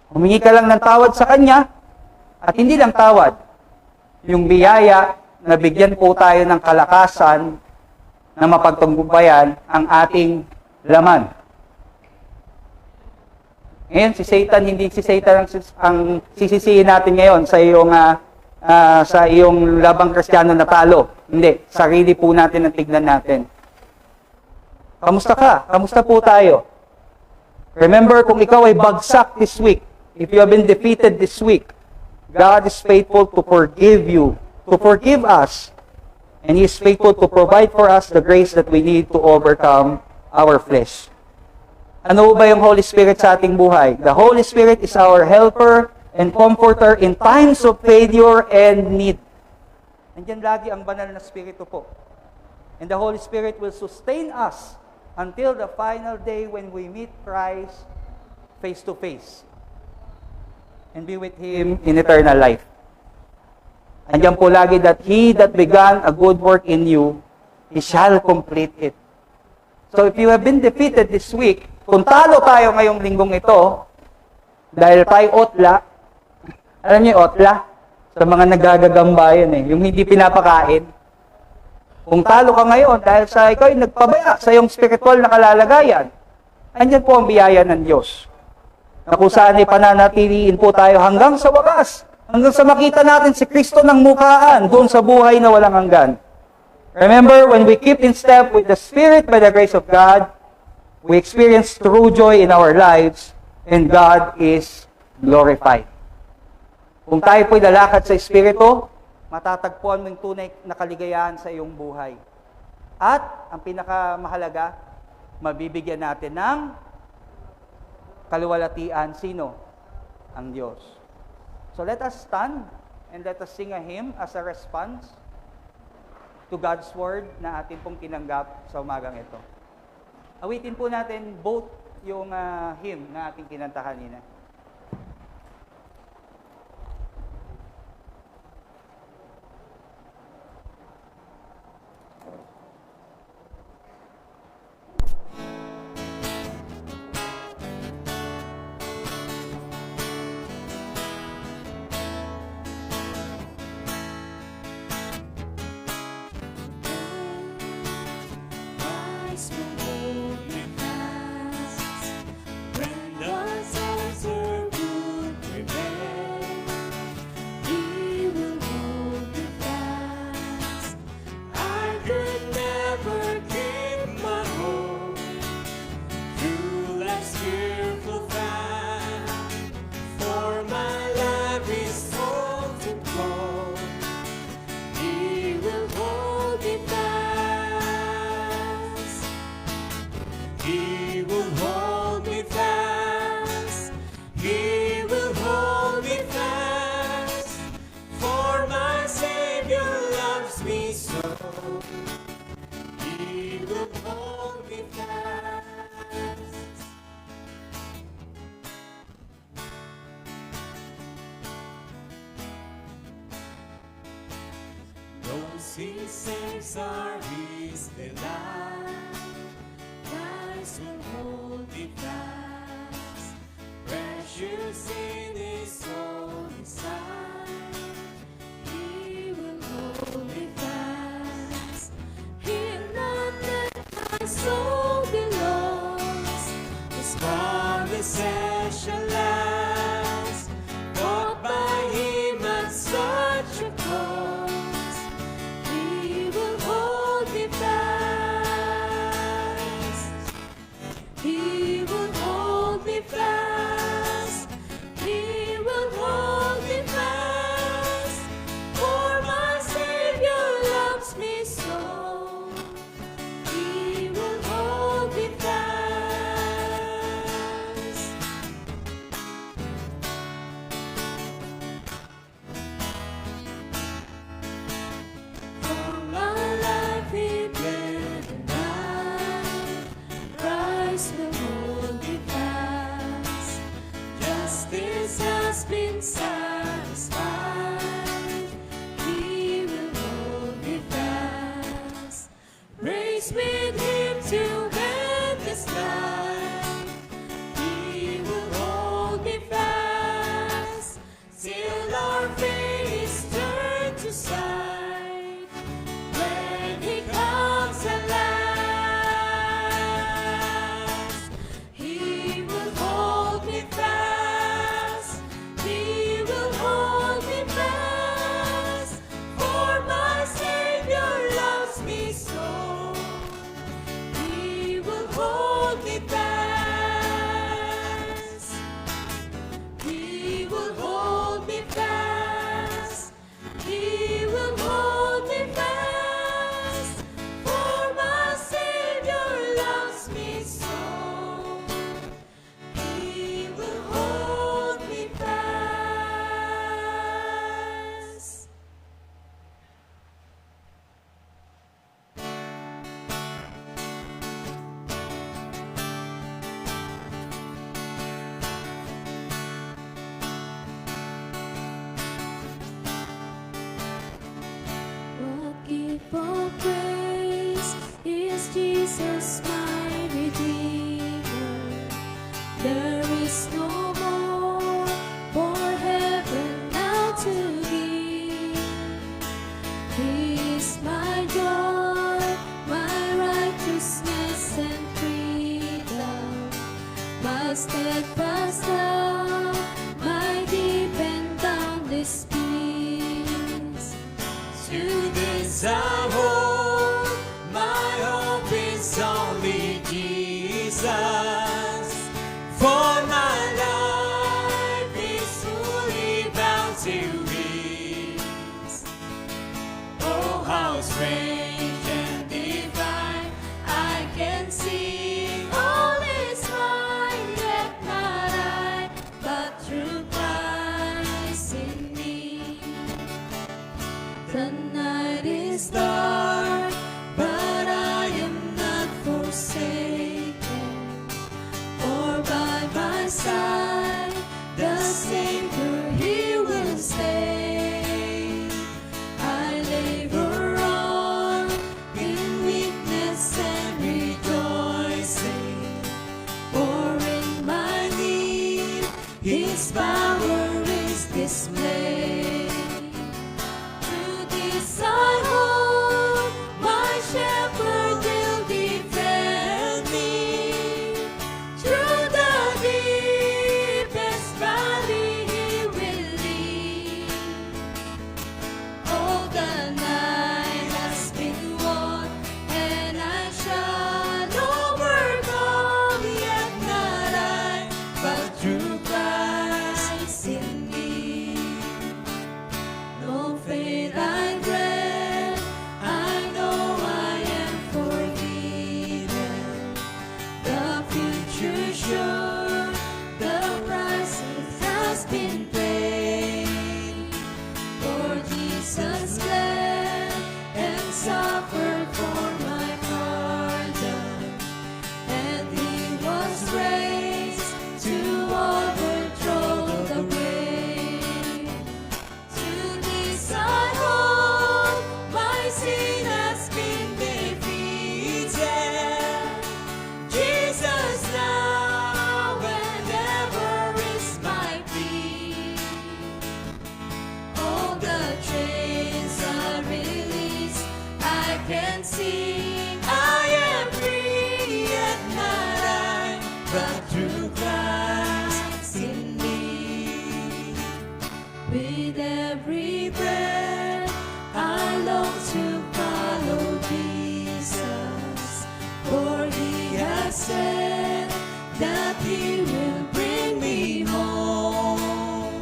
Humingi ka lang ng tawad sa Kanya, at hindi lang tawad, yung biyaya na bigyan po tayo ng kalakasan na mapagtagumpayan ang ating laman. Ngayon, hindi si Satan ang sisisihin natin ngayon sa iyong labang Kristiyano na talo. Hindi, sarili po natin ang tignan natin. Kamusta ka? Kamusta po tayo? Remember, kung ikaw ay bagsak this week, if you have been defeated this week, God is faithful to forgive you, to forgive us, and He is faithful to provide for us the grace that we need to overcome our flesh. Ano ba yung Holy Spirit sa ating buhay? The Holy Spirit is our helper and comforter in times of failure and need. Nandiyan lagi ang banal na Espiritu po. And the Holy Spirit will sustain us until the final day when we meet Christ face to face and be with Him in eternal life. Nandiyan po lagi that He that began a good work in you, He shall complete it. So if you have been defeated this week, kung talo tayo ngayong linggong ito, dahil tayo otla, alam niyo otla? Sa mga nagagagamba yun yung hindi pinapakain. Kung talo ka ngayon, dahil sa ikaw ay nagpabaya sa iyong spiritual na kalalagayan, andyan po ang biyaya ng Diyos. Na kung saan ay pananatiliin po tayo hanggang sa wakas, hanggang sa makita natin si Kristo ng mukhaan, doon sa buhay na walang hanggan. Remember, when we keep in step with the Spirit by the grace of God, we experience true joy in our lives, and God is glorified. Kung tayo po'y lalakad sa Espiritu, matatagpuan mo yung tunay na kaligayahan sa iyong buhay. At, ang pinakamahalaga, mabibigyan natin ng kaluwalhatian. Sino? Ang Diyos. So let us stand and let us sing a hymn as a response to God's Word na ating pong tinanggap sa umagang ito. Awitin po natin both yung hymn na ating kinanta kanina. He will hold me fast. Those He saves are His delight. Christ will hold me fast, precious in His holy sight. He will hold me fast. He'll not let my soul be lost. His promises shall last. Walk by Him at such a cost. He will hold me fast. He will hold me fast. He will hold me fast. For my Savior loves me so. He will hold me fast. For my life He bled and died. Christ will hold me fast. Justice has been satisfied. He will hold me fast. Race with Him to endless life. He will hold me fast. Till our face turn to sight. When He comes at last, He will hold me fast. He will hold me fast. For my Savior loves me so. He will hold me fast. He will hold me fast. He will hold me fast. For my Savior loves me so. He will hold me fast. What gift of praise is Jesus my Redeemer? There is no more for heaven now to give. He is my joy, my righteousness and freedom, my steadfast love, my deep and boundless peace. To this I hold, my hope is only Jesus. For my life is fully bound to His. Oh, how strange and divine, I can see all is mine, yet not I, but through Christ in me. The night is dark, but I am not forsaken. For by my side, the Savior He will stay. I labor on in weakness and rejoicing. For in my need, His power is displayed. Through this I hope my Shepherd will defend me. Through the deepest valley He will lead. All the night has been won, and I shall overcome, yet not I, but through Christ can sing, I am free, yet not I, but through Christ in me. With every breath, I long to follow Jesus, for He has said that He will bring me home.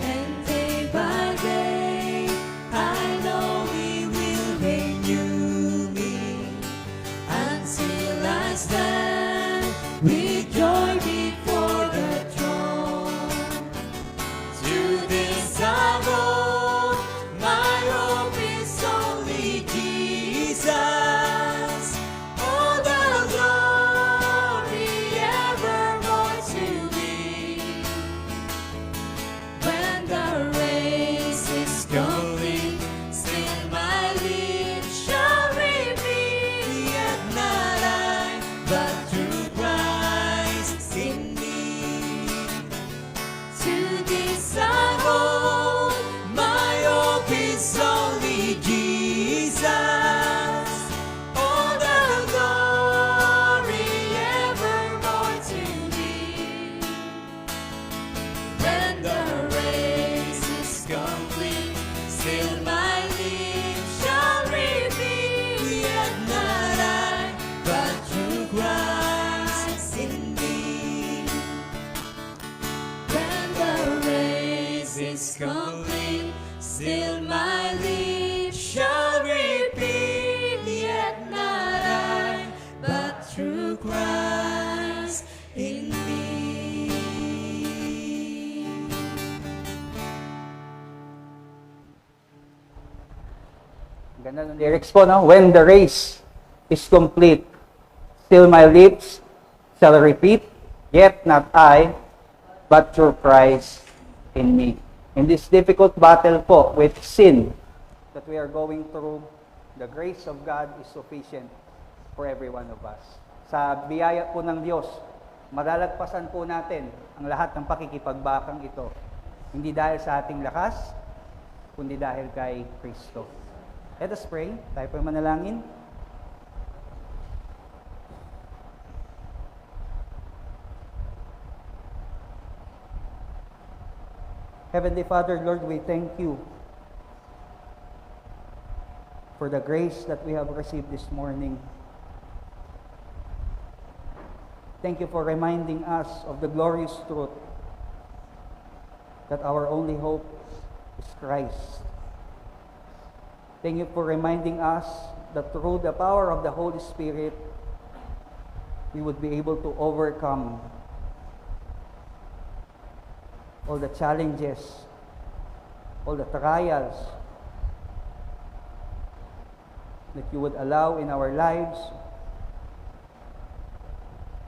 And day by day, I know He will renew me until I stand with joy before the throne. To this I go, my hope is only Jesus. All the glory evermore to Thee. When the race is complete, still my lips shall repeat, yet not I, but through Christ in me. To this I hold, my hope is only Jesus. All the glory evermore to Thee. When the race is complete, still my lips shall repeat, yet not I, but through Christ in me. When the race is complete, still my lips shall repeat, yet not I, but through Christ in me. Ganda ng lyrics po, no? When the race is complete, still my lips shall repeat, yet not I, but through Christ in me. In this difficult battle po with sin that we are going through, the grace of God is sufficient for every one of us. Sa biyaya po ng Diyos, malalagpasan po natin ang lahat ng pakikipagbakang ito. Hindi dahil sa ating lakas, kundi dahil kay Kristo. Let us pray. Tayo po manalangin. Heavenly Father, Lord, we thank you for the grace that we have received this morning. Thank you for reminding us of the glorious truth that our only hope is Christ. Thank you for reminding us that through the power of the Holy Spirit, we would be able to overcome all the challenges, all the trials that you would allow in our lives,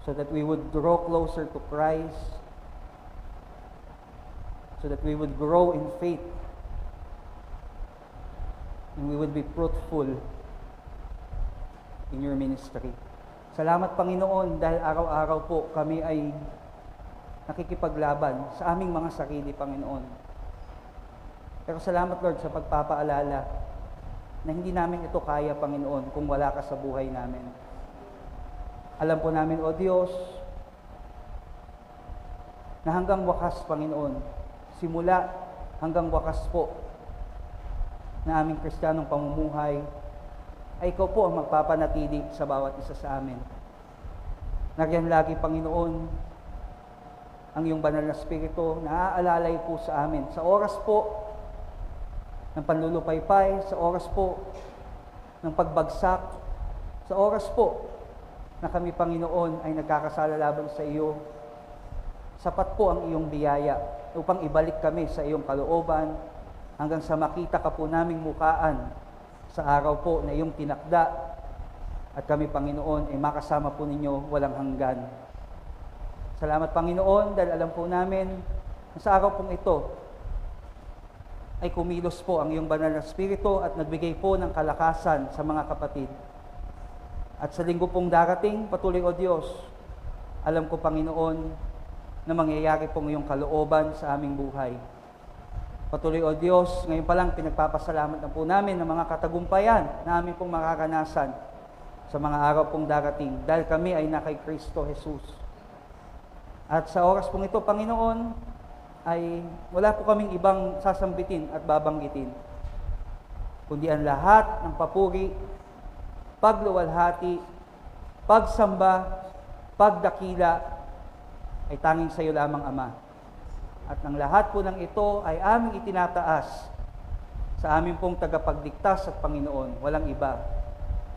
so that we would draw closer to Christ, so that we would grow in faith, and we would be fruitful in your ministry. Salamat, Panginoon, dahil araw-araw po kami ay nakikipaglaban sa aming mga sarili, Panginoon. Pero salamat, Lord, sa pagpapaalala na hindi namin ito kaya, Panginoon, kung wala ka sa buhay namin. Alam po namin, O Diyos, na hanggang wakas, Panginoon, simula hanggang wakas po na aming Kristiyanong pamumuhay, ay ikaw po ang magpapanatili sa bawat isa sa amin. Nariyan lagi, Panginoon, ang iyong banal na Espiritu na aalalay po sa amin. Sa oras po ng panlulupaypay, sa oras po ng pagbagsak, sa oras po na kami, Panginoon, ay nagkakasala laban sa iyo, sapat po ang iyong biyaya upang ibalik kami sa iyong kalooban hanggang sa makita ka po naming mukaan sa araw po na iyong tinakda at kami, Panginoon, ay makasama po ninyo walang hanggan. Salamat, Panginoon, dahil alam po namin na sa araw pong ito ay kumilos po ang iyong banal na Espiritu at nagbigay po ng kalakasan sa mga kapatid. At sa linggo pong darating, patuloy, O Diyos, alam ko, Panginoon, na mangyayari pong iyong kalooban sa aming buhay. Patuloy, O Diyos, ngayon pa lang pinagpapasalamat na po namin ng mga katagumpayan na amin pong makakanasan sa mga araw pong darating dahil kami ay na kay Kristo Jesus. At sa oras pong ito, Panginoon, ay wala po kaming ibang sasambitin at babanggitin, kundi ang lahat ng papuri, pagluwalhati, pagsamba, pagdakila ay tanging sa iyo lamang, Ama. At ng lahat po ng ito ay aming itinataas sa aming pong tagapagligtas at Panginoon, walang iba,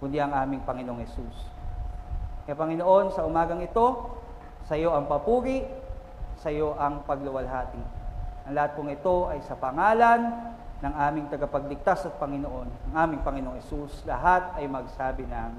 kundi ang aming Panginoong Hesus. Kaya Panginoon, sa umagang ito, sa iyo ang papuri, sa iyo ang pagluwalhati. Ang lahat pong ito ay sa pangalan ng aming tagapagligtas at Panginoon, ang aming Panginoong Hesus. Lahat ay magsabi ng